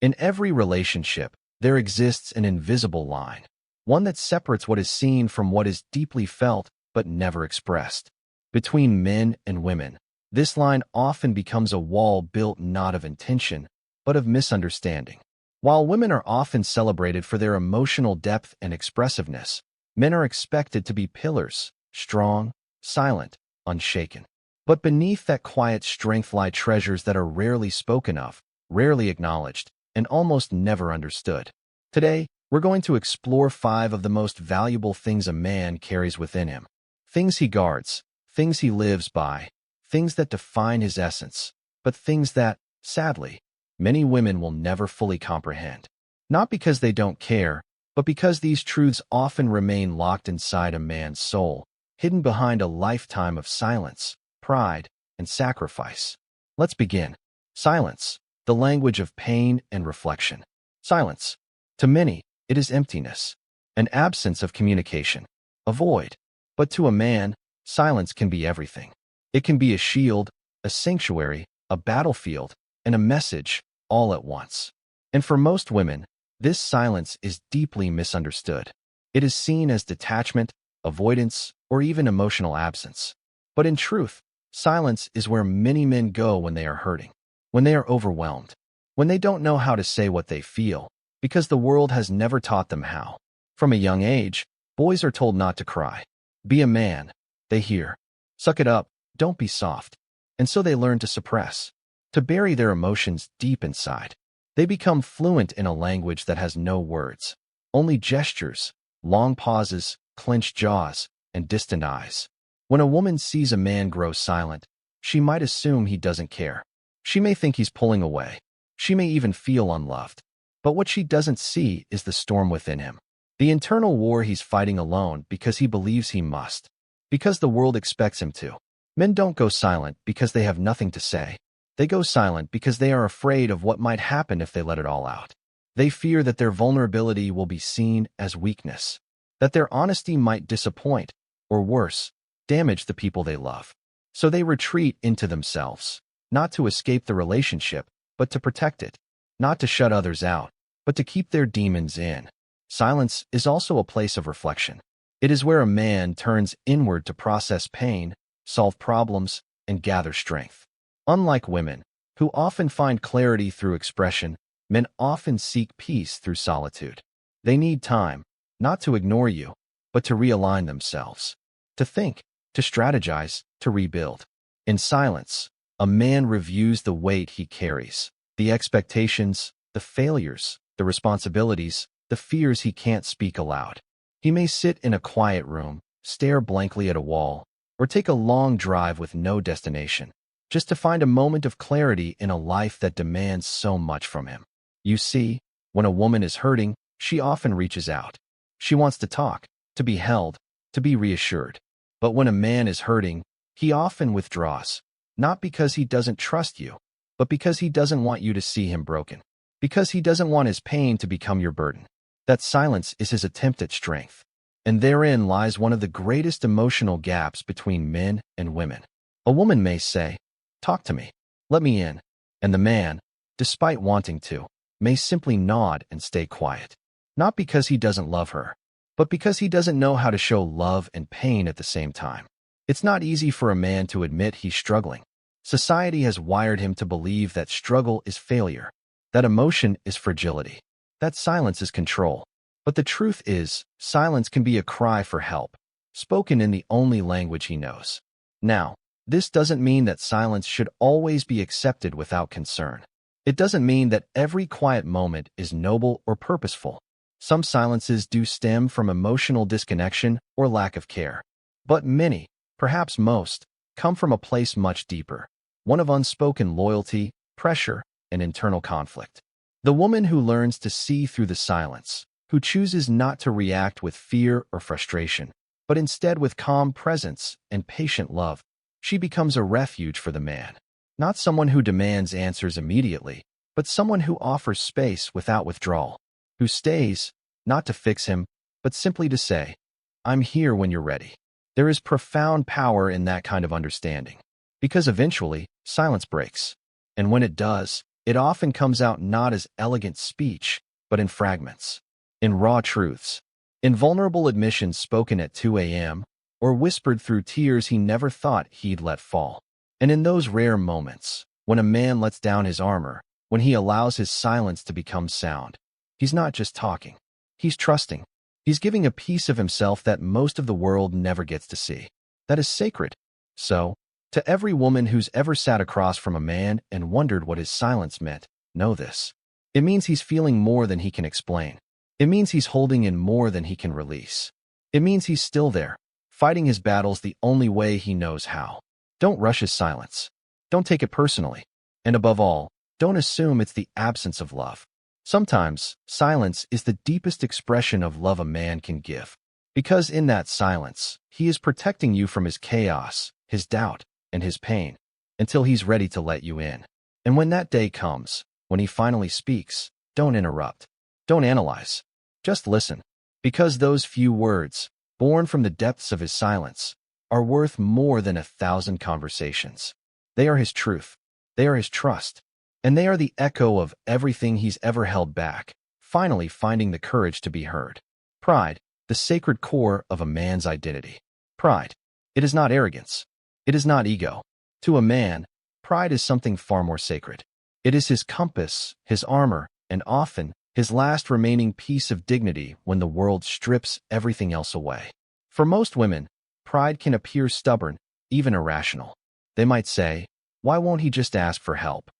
In every relationship, there exists an invisible line, one that separates what is seen from what is deeply felt but never expressed. Between men and women, this line often becomes a wall built not of intention, but of misunderstanding. While women are often celebrated for their emotional depth and expressiveness, men are expected to be pillars, strong, silent, unshaken. But beneath that quiet strength lie treasures that are rarely spoken of, rarely acknowledged, and almost never understood. Today, we're going to explore 5 of the most valuable things a man carries within him. Things he guards, things he lives by, things that define his essence, but things that, sadly, many women will never fully comprehend. Not because they don't care, but because these truths often remain locked inside a man's soul, hidden behind a lifetime of silence, pride, and sacrifice. Let's begin. Silence, the language of pain and reflection. Silence. To many, it is emptiness, an absence of communication, a void. But to a man, silence can be everything. It can be a shield, a sanctuary, a battlefield, and a message, all at once. And for most women, this silence is deeply misunderstood. It is seen as detachment, avoidance, or even emotional absence. But in truth, silence is where many men go when they are hurting, when they are overwhelmed, when they don't know how to say what they feel, because the world has never taught them how. From a young age, boys are told not to cry. Be a man, they hear. Suck it up, don't be soft. And so they learn to suppress, to bury their emotions deep inside. They become fluent in a language that has no words, only gestures, long pauses, clenched jaws, and distant eyes. When a woman sees a man grow silent, she might assume he doesn't care. She may think he's pulling away. She may even feel unloved. But what she doesn't see is the storm within him. The internal war he's fighting alone because he believes he must, because the world expects him to. Men don't go silent because they have nothing to say. They go silent because they are afraid of what might happen if they let it all out. They fear that their vulnerability will be seen as weakness, that their honesty might disappoint, or worse, damage the people they love. So they retreat into themselves, not to escape the relationship, but to protect it, not to shut others out, but to keep their demons in. Silence is also a place of reflection. It is where a man turns inward to process pain, solve problems, and gather strength. Unlike women, who often find clarity through expression, men often seek peace through solitude. They need time, not to ignore you, but to realign themselves, to think, to strategize, to rebuild. In silence, a man reviews the weight he carries, the expectations, the failures, the responsibilities, the fears he can't speak aloud. He may sit in a quiet room, stare blankly at a wall, or take a long drive with no destination, just to find a moment of clarity in a life that demands so much from him. You see, when a woman is hurting, she often reaches out. She wants to talk, to be held, to be reassured. But when a man is hurting, he often withdraws, not because he doesn't trust you, but because he doesn't want you to see him broken, because he doesn't want his pain to become your burden. That silence is his attempt at strength, and therein lies one of the greatest emotional gaps between men and women. A woman may say, "Talk to me, let me in," and the man, despite wanting to, may simply nod and stay quiet. Not because he doesn't love her, but because he doesn't know how to show love and pain at the same time. It's not easy for a man to admit he's struggling. Society has wired him to believe that struggle is failure, that emotion is fragility, that silence is control. But the truth is, silence can be a cry for help, spoken in the only language he knows. Now, this doesn't mean that silence should always be accepted without concern. It doesn't mean that every quiet moment is noble or purposeful. Some silences do stem from emotional disconnection or lack of care. But many, perhaps most, come from a place much deeper, one of unspoken loyalty, pressure, and internal conflict. The woman who learns to see through the silence, who chooses not to react with fear or frustration, but instead with calm presence and patient love, she becomes a refuge for the man. Not someone who demands answers immediately, but someone who offers space without withdrawal, who stays, not to fix him, but simply to say, "I'm here when you're ready." There is profound power in that kind of understanding, because eventually, silence breaks. And when it does, it often comes out not as elegant speech, but in fragments, in raw truths, in vulnerable admissions spoken at 2 a.m., or whispered through tears he never thought he'd let fall. And in those rare moments, when a man lets down his armor, when he allows his silence to become sound, he's not just talking. He's trusting. He's giving a piece of himself that most of the world never gets to see. That is sacred. So, to every woman who's ever sat across from a man and wondered what his silence meant, know this. It means he's feeling more than he can explain. It means he's holding in more than he can release. It means he's still there, fighting his battles the only way he knows how. Don't rush his silence. Don't take it personally. And above all, don't assume it's the absence of love. Sometimes, silence is the deepest expression of love a man can give. Because in that silence, he is protecting you from his chaos, his doubt, and his pain, until he's ready to let you in. And when that day comes, when he finally speaks, don't interrupt. Don't analyze. Just listen. Because those few words, born from the depths of his silence, are worth more than 1,000 conversations. They are his truth. They are his trust. And they are the echo of everything he's ever held back, finally finding the courage to be heard. Pride, the sacred core of a man's identity. Pride. It is not arrogance. It is not ego. To a man, pride is something far more sacred. It is his compass, his armor, and often his last remaining piece of dignity when the world strips everything else away. For most women, pride can appear stubborn, even irrational. They might say, "Why won't he just ask for help?"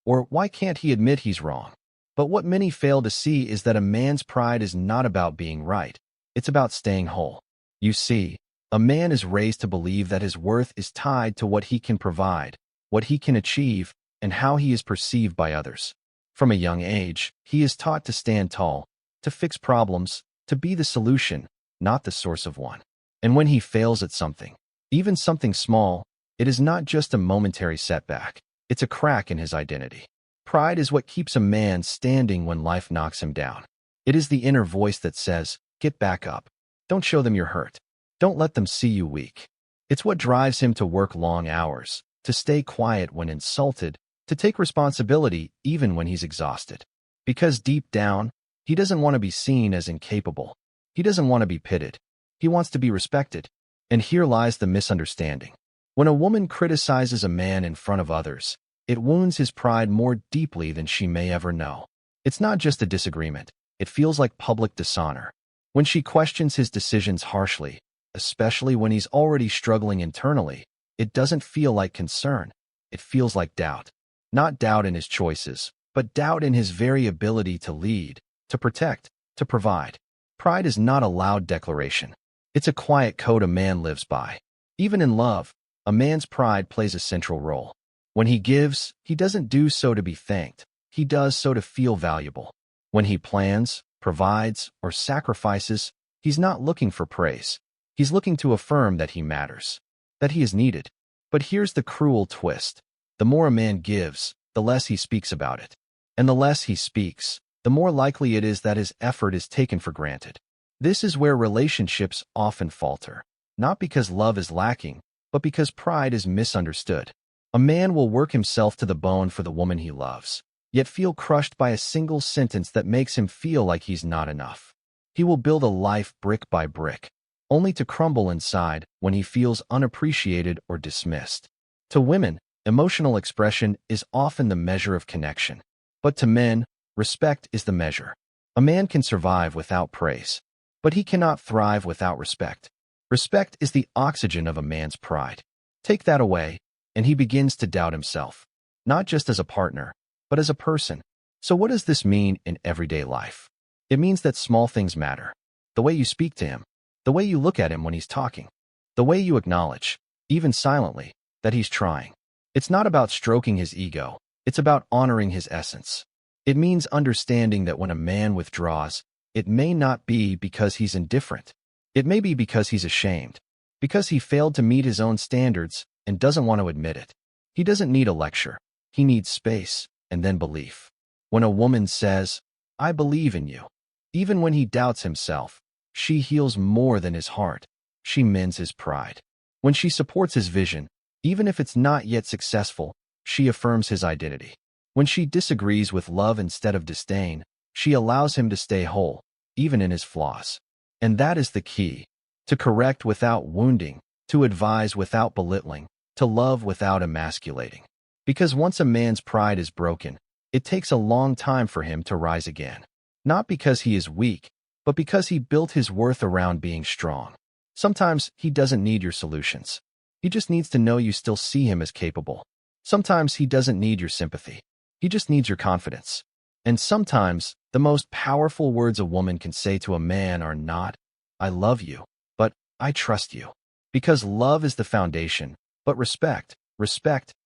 Or "Why can't he admit he's wrong?" But what many fail to see is that a man's pride is not about being right. It's about staying whole. You see, a man is raised to believe that his worth is tied to what he can provide, what he can achieve, and how he is perceived by others. From a young age, he is taught to stand tall, to fix problems, to be the solution, not the source of one. And when he fails at something, even something small, it is not just a momentary setback. It's a crack in his identity. Pride is what keeps a man standing when life knocks him down. It is the inner voice that says, "Get back up. Don't show them you're hurt. Don't let them see you weak." It's what drives him to work long hours, to stay quiet when insulted, to take responsibility even when he's exhausted. Because deep down, he doesn't want to be seen as incapable. He doesn't want to be pitied. He wants to be respected. And here lies the misunderstanding. When a woman criticizes a man in front of others, it wounds his pride more deeply than she may ever know. It's not just a disagreement. It feels like public dishonor. When she questions his decisions harshly, especially when he's already struggling internally, it doesn't feel like concern. It feels like doubt. Not doubt in his choices, but doubt in his very ability to lead, to protect, to provide. Pride is not a loud declaration. It's a quiet code a man lives by. Even in love, a man's pride plays a central role. When he gives, he doesn't do so to be thanked. He does so to feel valuable. When he plans, provides, or sacrifices, he's not looking for praise. He's looking to affirm that he matters, that he is needed. But here's the cruel twist. The more a man gives, the less he speaks about it. And the less he speaks, the more likely it is that his effort is taken for granted. This is where relationships often falter, not because love is lacking, but because pride is misunderstood. A man will work himself to the bone for the woman he loves, yet feel crushed by a single sentence that makes him feel like he's not enough. He will build a life brick by brick, only to crumble inside when he feels unappreciated or dismissed. To women, emotional expression is often the measure of connection. But to men, respect is the measure. A man can survive without praise, but he cannot thrive without respect. Respect is the oxygen of a man's pride. Take that away, and he begins to doubt himself, not just as a partner, but as a person. So what does this mean in everyday life? It means that small things matter. The way you speak to him, the way you look at him when he's talking, the way you acknowledge, even silently, that he's trying. It's not about stroking his ego. It's about honoring his essence. It means understanding that when a man withdraws, it may not be because he's indifferent. It may be because he's ashamed, because he failed to meet his own standards and doesn't want to admit it. He doesn't need a lecture. He needs space and then belief. When a woman says, "I believe in you," even when he doubts himself, she heals more than his heart. She mends his pride. When she supports his vision, even if it's not yet successful, she affirms his identity. When she disagrees with love instead of disdain, she allows him to stay whole, even in his flaws. And that is the key: to correct without wounding, to advise without belittling, to love without emasculating. Because once a man's pride is broken, it takes a long time for him to rise again. Not because he is weak, but because he built his worth around being strong. Sometimes he doesn't need your solutions. He just needs to know you still see him as capable. Sometimes he doesn't need your sympathy. He just needs your confidence. And sometimes the most powerful words a woman can say to a man are not, "I love you," but "I trust you." Because love is the foundation, but respect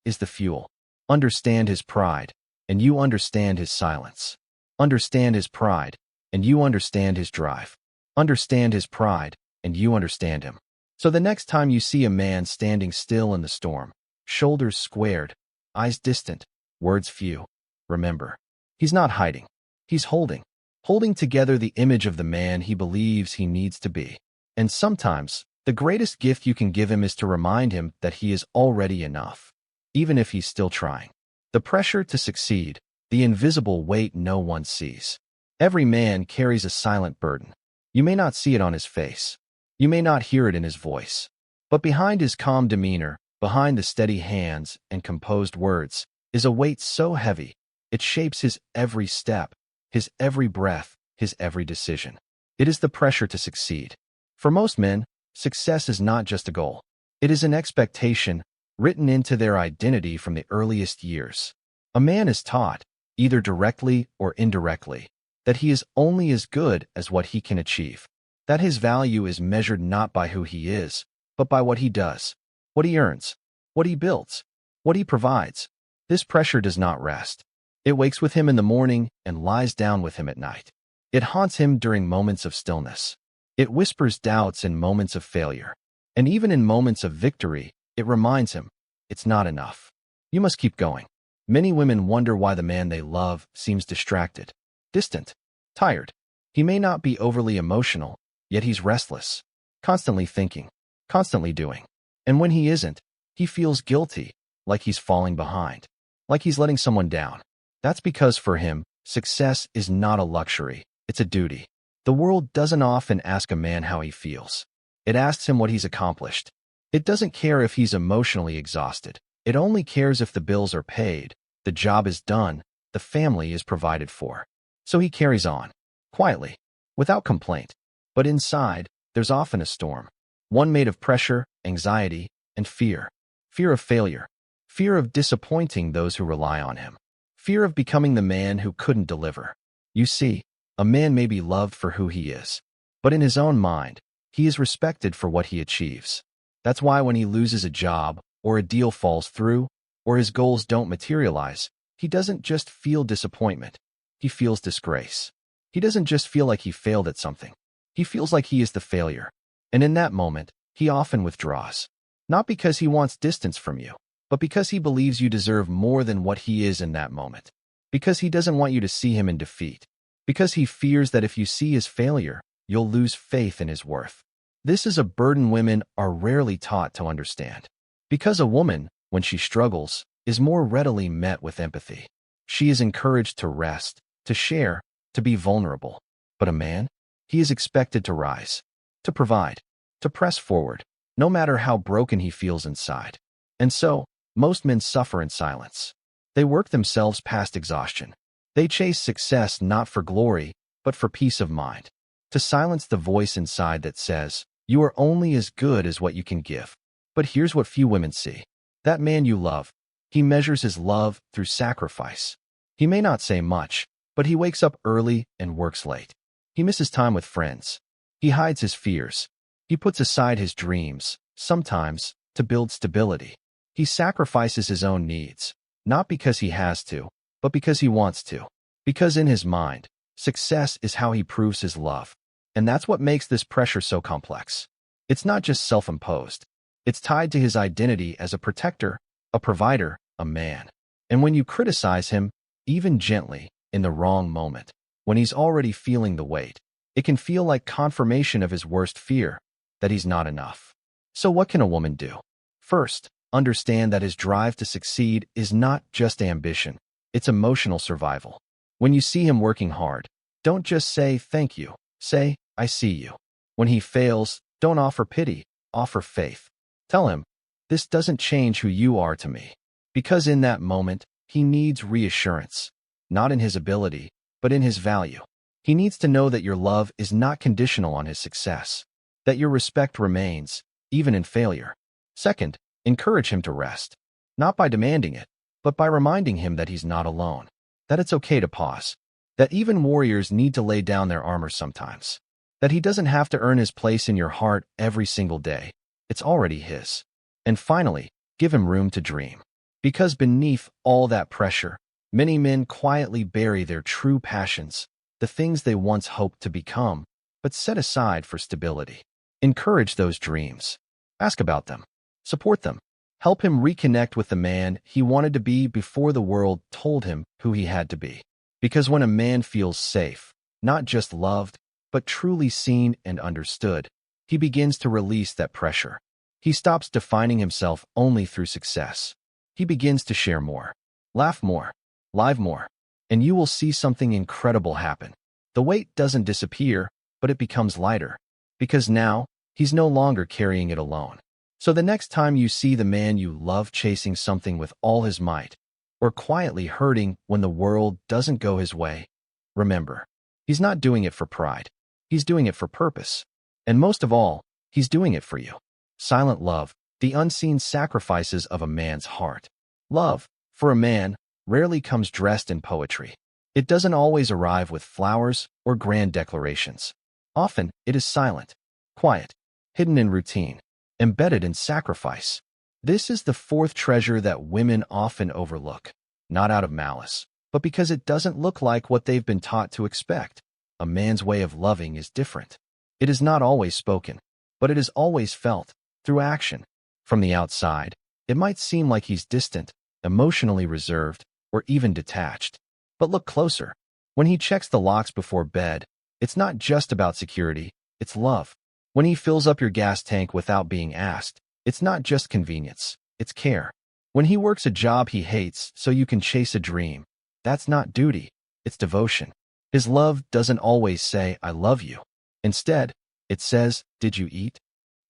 is the fuel. Understand his pride, and you understand his silence. Understand his pride, and you understand his drive. Understand his pride, and you understand him. So the next time you see a man standing still in the storm, shoulders squared, eyes distant, words few, remember, he's not hiding. He's holding together the image of the man he believes he needs to be. And sometimes, the greatest gift you can give him is to remind him that he is already enough, even if he's still trying. The pressure to succeed, the invisible weight no one sees. Every man carries a silent burden. You may not see it on his face. You may not hear it in his voice. But behind his calm demeanor, behind the steady hands and composed words, is a weight so heavy, it shapes his every step, his every breath, his every decision. It is the pressure to succeed. For most men, success is not just a goal. It is an expectation written into their identity from the earliest years. A man is taught, either directly or indirectly, that he is only as good as what he can achieve, that his value is measured not by who he is, but by what he does, what he earns, what he builds, what he provides. This pressure does not rest. It wakes with him in the morning and lies down with him at night. It haunts him during moments of stillness. It whispers doubts in moments of failure. And even in moments of victory, it reminds him, it's not enough. You must keep going. Many women wonder why the man they love seems distracted, distant, tired. He may not be overly emotional, yet he's restless, constantly thinking, constantly doing. And when he isn't, he feels guilty, like he's falling behind, like he's letting someone down. That's because for him, success is not a luxury, it's a duty. The world doesn't often ask a man how he feels. It asks him what he's accomplished. It doesn't care if he's emotionally exhausted. It only cares if the bills are paid, the job is done, the family is provided for. So he carries on, quietly, without complaint. But inside, there's often a storm. One made of pressure, anxiety, and fear. Fear of failure. Fear of disappointing those who rely on him. Fear of becoming the man who couldn't deliver. You see, a man may be loved for who he is, but in his own mind, he is respected for what he achieves. That's why when he loses a job, or a deal falls through, or his goals don't materialize, he doesn't just feel disappointment. He feels disgrace. He doesn't just feel like he failed at something. He feels like he is the failure. And in that moment, he often withdraws. Not because he wants distance from you, but because he believes you deserve more than what he is in that moment. Because he doesn't want you to see him in defeat. Because he fears that if you see his failure, you'll lose faith in his worth. This is a burden women are rarely taught to understand. Because a woman, when she struggles, is more readily met with empathy. She is encouraged to rest, to share, to be vulnerable. But a man? He is expected to rise, to provide, to press forward, no matter how broken he feels inside. And so, most men suffer in silence. They work themselves past exhaustion. They chase success not for glory, but for peace of mind. To silence the voice inside that says, you are only as good as what you can give. But here's what few women see. That man you love, he measures his love through sacrifice. He may not say much, but he wakes up early and works late. He misses time with friends. He hides his fears. He puts aside his dreams, sometimes, to build stability. He sacrifices his own needs, not because he has to, but because he wants to. Because in his mind, success is how he proves his love. And that's what makes this pressure so complex. It's not just self-imposed. It's tied to his identity as a protector, a provider, a man. And when you criticize him, even gently, in the wrong moment, when he's already feeling the weight, it can feel like confirmation of his worst fear, that he's not enough. So what can a woman do? First, understand that his drive to succeed is not just ambition. It's emotional survival. When you see him working hard, don't just say thank you. Say, I see you. When he fails, don't offer pity, offer faith. Tell him, this doesn't change who you are to me. Because in that moment, he needs reassurance, not in his ability, but in his value. He needs to know that your love is not conditional on his success, that your respect remains, even in failure. Second, encourage him to rest, not by demanding it, but by reminding him that he's not alone, that it's okay to pause, that even warriors need to lay down their armor sometimes, that he doesn't have to earn his place in your heart every single day. It's already his. And finally, give him room to dream. Because beneath all that pressure, many men quietly bury their true passions, the things they once hoped to become, but set aside for stability. Encourage those dreams. Ask about them. Support them. Help him reconnect with the man he wanted to be before the world told him who he had to be. Because when a man feels safe, not just loved, but truly seen and understood, he begins to release that pressure. He stops defining himself only through success. He begins to share more, laugh more, live more, and you will see something incredible happen. The weight doesn't disappear, but it becomes lighter, because now he's no longer carrying it alone. So the next time you see the man you love chasing something with all his might, or quietly hurting when the world doesn't go his way, remember, he's not doing it for pride. He's doing it for purpose. And most of all, he's doing it for you. Silent love, the unseen sacrifices of a man's heart. Love, for a man, rarely comes dressed in poetry. It doesn't always arrive with flowers or grand declarations. Often, it is silent, quiet, hidden in routine, embedded in sacrifice. This is the fourth treasure that women often overlook, not out of malice, but because it doesn't look like what they've been taught to expect. A man's way of loving is different. It is not always spoken, but it is always felt, through action. From the outside, it might seem like he's distant, emotionally reserved, or even detached. But look closer. When he checks the locks before bed, it's not just about security, it's love. When he fills up your gas tank without being asked, it's not just convenience, it's care. When he works a job he hates so you can chase a dream, that's not duty, it's devotion. His love doesn't always say, I love you. Instead, it says, did you eat?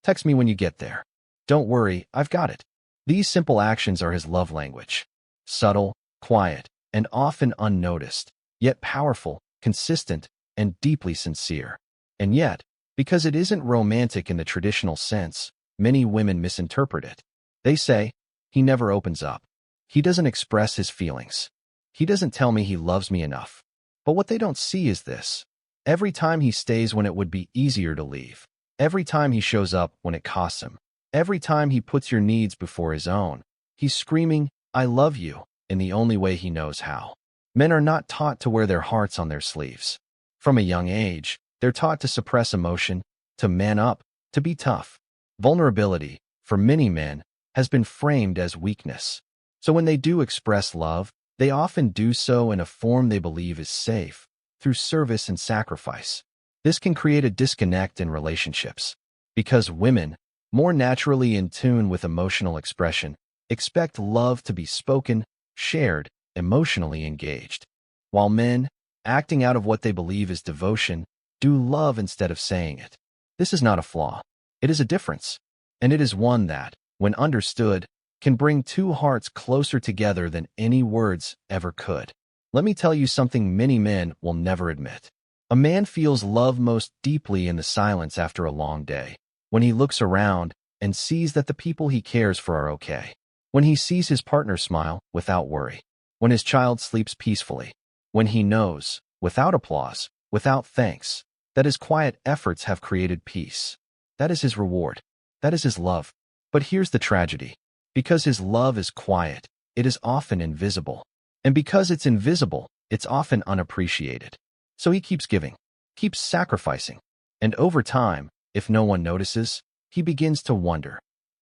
Text me when you get there. Don't worry, I've got it. These simple actions are his love language. Subtle, quiet, and often unnoticed, yet powerful, consistent, and deeply sincere. And yet, because it isn't romantic in the traditional sense, many women misinterpret it. They say, he never opens up. He doesn't express his feelings. He doesn't tell me he loves me enough. But what they don't see is this. Every time he stays when it would be easier to leave. Every time he shows up when it costs him. Every time he puts your needs before his own. He's screaming, I love you, in the only way he knows how. Men are not taught to wear their hearts on their sleeves. From a young age, they're taught to suppress emotion, to man up, to be tough. Vulnerability, for many men, has been framed as weakness. So when they do express love, they often do so in a form they believe is safe, through service and sacrifice. This can create a disconnect in relationships, because women, more naturally in tune with emotional expression, expect love to be spoken, shared, emotionally engaged, while men, acting out of what they believe is devotion, do love instead of saying it. This is not a flaw. It is a difference, and it is one that, when understood, can bring two hearts closer together than any words ever could. Let me tell you something many men will never admit. A man feels love most deeply in the silence after a long day, when he looks around and sees that the people he cares for are okay, when he sees his partner smile without worry, when his child sleeps peacefully, when he knows, without applause, without thanks, that his quiet efforts have created peace. That is his reward. That is his love. But here's the tragedy. Because his love is quiet, it is often invisible. And because it's invisible, it's often unappreciated. So he keeps giving, keeps sacrificing. And over time, if no one notices, he begins to wonder,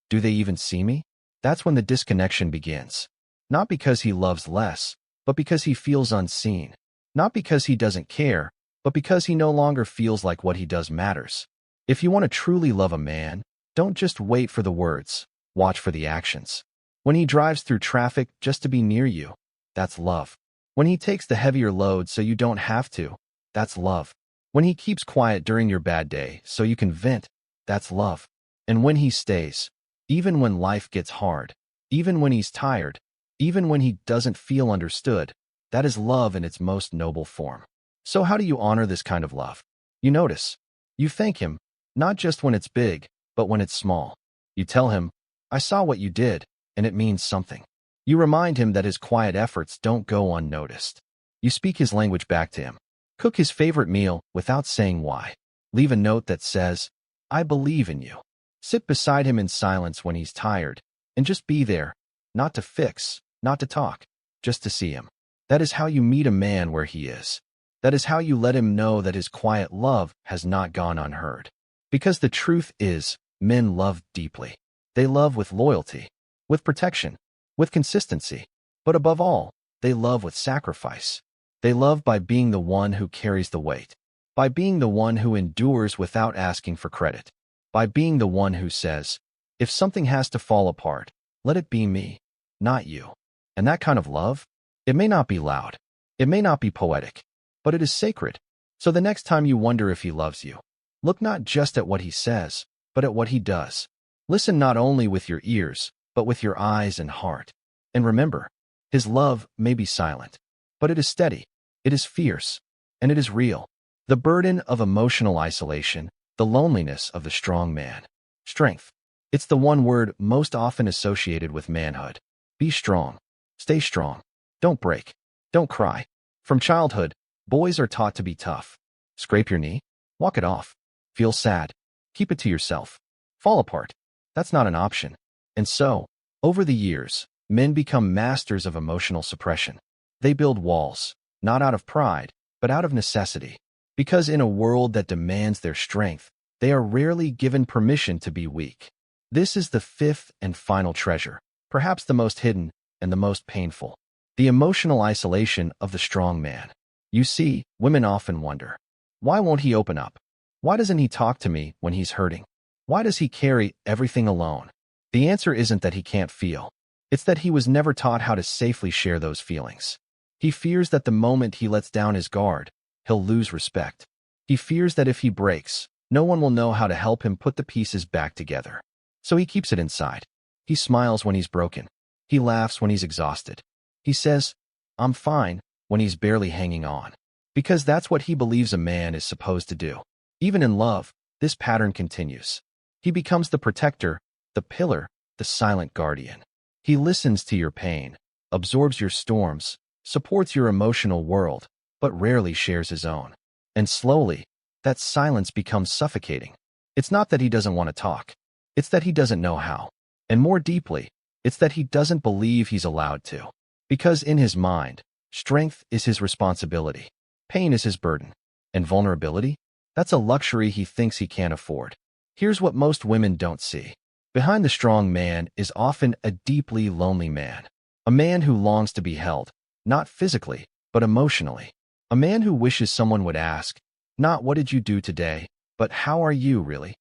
do they even see me? That's when the disconnection begins. Not because he loves less, but because he feels unseen. Not because he doesn't care, but because he no longer feels like what he does matters. If you want to truly love a man, don't just wait for the words. Watch for the actions. When he drives through traffic just to be near you, that's love. When he takes the heavier load so you don't have to, that's love. When he keeps quiet during your bad day so you can vent, that's love. And when he stays, even when life gets hard, even when he's tired, even when he doesn't feel understood, that is love in its most noble form. So how do you honor this kind of love? You notice. You thank him, not just when it's big, but when it's small. You tell him, I saw what you did, and it means something. You remind him that his quiet efforts don't go unnoticed. You speak his language back to him. Cook his favorite meal without saying why. Leave a note that says, I believe in you. Sit beside him in silence when he's tired, and just be there, not to fix, not to talk, just to see him. That is how you meet a man where he is. That is how you let him know that his quiet love has not gone unheard. Because the truth is, men love deeply. They love with loyalty, with protection, with consistency. But above all, they love with sacrifice. They love by being the one who carries the weight, by being the one who endures without asking for credit, by being the one who says, if something has to fall apart, let it be me, not you. And that kind of love, it may not be loud, it may not be poetic, but it is sacred. So the next time you wonder if he loves you, look not just at what he says, but at what he does. Listen not only with your ears, but with your eyes and heart. And remember, his love may be silent, but it is steady, it is fierce, and it is real. The burden of emotional isolation, the loneliness of the strong man. Strength. It's the one word most often associated with manhood. Be strong. Stay strong. Don't break. Don't cry. From childhood, boys are taught to be tough. Scrape your knee. Walk it off. Feel sad. Keep it to yourself. Fall apart. That's not an option. And so, over the years, men become masters of emotional suppression. They build walls, not out of pride, but out of necessity. Because in a world that demands their strength, they are rarely given permission to be weak. This is the fifth and final treasure, perhaps the most hidden and the most painful. The emotional isolation of the strong man. You see, women often wonder, why won't he open up? Why doesn't he talk to me when he's hurting? Why does he carry everything alone? The answer isn't that he can't feel. It's that he was never taught how to safely share those feelings. He fears that the moment he lets down his guard, he'll lose respect. He fears that if he breaks, no one will know how to help him put the pieces back together. So he keeps it inside. He smiles when he's broken. He laughs when he's exhausted. He says, I'm fine, when he's barely hanging on. Because that's what he believes a man is supposed to do. Even in love, this pattern continues. He becomes the protector, the pillar, the silent guardian. He listens to your pain, absorbs your storms, supports your emotional world, but rarely shares his own. And slowly, that silence becomes suffocating. It's not that he doesn't want to talk. It's that he doesn't know how. And more deeply, it's that he doesn't believe he's allowed to. Because in his mind, strength is his responsibility. Pain is his burden. And vulnerability? That's a luxury he thinks he can't afford. Here's what most women don't see. Behind the strong man is often a deeply lonely man. A man who longs to be held, not physically, but emotionally. A man who wishes someone would ask, not what did you do today, but how are you really?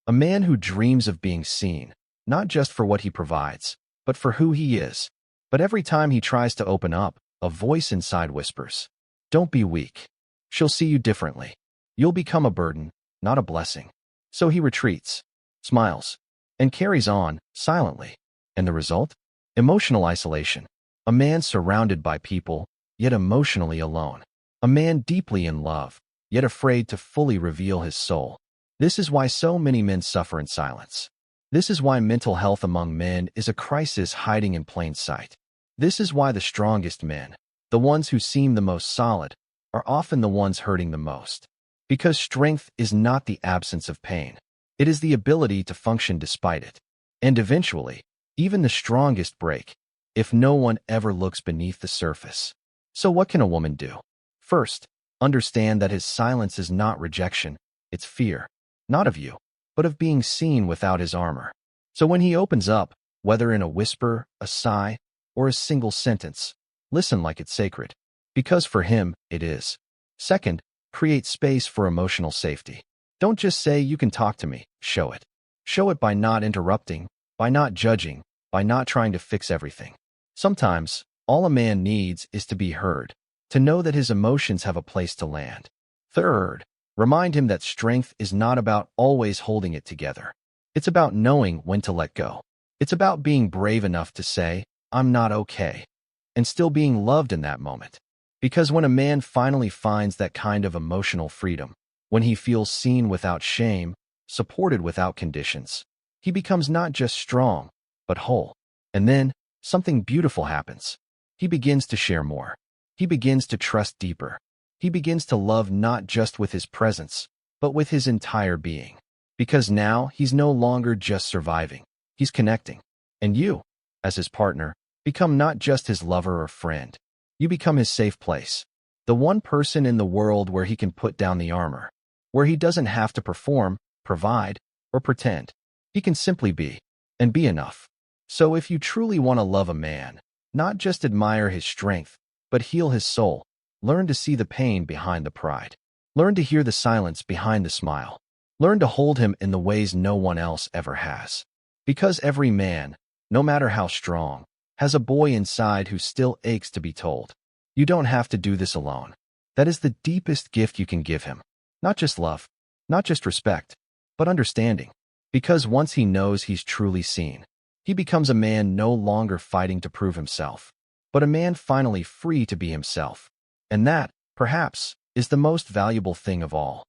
A man who dreams of being seen, not just for what he provides, but for who he is. But every time he tries to open up, a voice inside whispers, don't be weak. She'll see you differently. You'll become a burden, not a blessing. So he retreats, smiles, and carries on, silently. And the result? Emotional isolation. A man surrounded by people, yet emotionally alone. A man deeply in love, yet afraid to fully reveal his soul. This is why so many men suffer in silence. This is why mental health among men is a crisis hiding in plain sight. This is why the strongest men, the ones who seem the most solid, are often the ones hurting the most. Because strength is not the absence of pain. It is the ability to function despite it. And eventually, even the strongest break, if no one ever looks beneath the surface. So what can a woman do? First, understand that his silence is not rejection, it's fear. Not of you, but of being seen without his armor. So when he opens up, whether in a whisper, a sigh, or a single sentence, listen like it's sacred. Because for him, it is. Second, create space for emotional safety. Don't just say you can talk to me, show it. Show it by not interrupting, by not judging, by not trying to fix everything. Sometimes, all a man needs is to be heard. to know that his emotions have a place to land. Third, remind him that strength is not about always holding it together. It's about knowing when to let go. It's about being brave enough to say, "I'm not okay," and still being loved in that moment. Because when a man finally finds that kind of emotional freedom, when he feels seen without shame, supported without conditions, he becomes not just strong, but whole. And then, something beautiful happens. He begins to share more. He begins to trust deeper. He begins to love not just with his presence, but with his entire being. Because now he's no longer just surviving, he's connecting. And you, as his partner, become not just his lover or friend. You become his safe place. The one person in the world where he can put down the armor, where he doesn't have to perform, provide, or pretend. He can simply be, and be enough. So if you truly want to love a man, not just admire his strength, but heal his soul, learn to see the pain behind the pride. Learn to hear the silence behind the smile. Learn to hold him in the ways no one else ever has. Because every man, no matter how strong, has a boy inside who still aches to be told. You don't have to do this alone. That is the deepest gift you can give him. Not just love, not just respect, but understanding. Because once he knows he's truly seen, he becomes a man no longer fighting to prove himself, but a man finally free to be himself. And that, perhaps, is the most valuable thing of all.